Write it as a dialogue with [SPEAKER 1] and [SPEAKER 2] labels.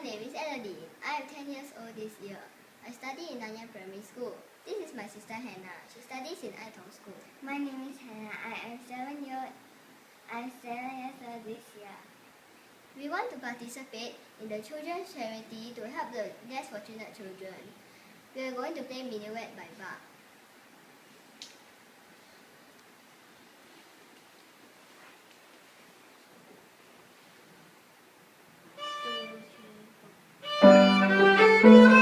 [SPEAKER 1] name is Elodie. I am 10 years old this year. I study in Nanyang Primary School. This is my sister Hannah. She studies in Aitong School.
[SPEAKER 2] My name is Hannah. I'm 7 years old this year.
[SPEAKER 1] We want to participate in the children's charity to help the less fortunate children. We are going to play Minuet by Bach.
[SPEAKER 2] Two, three, four.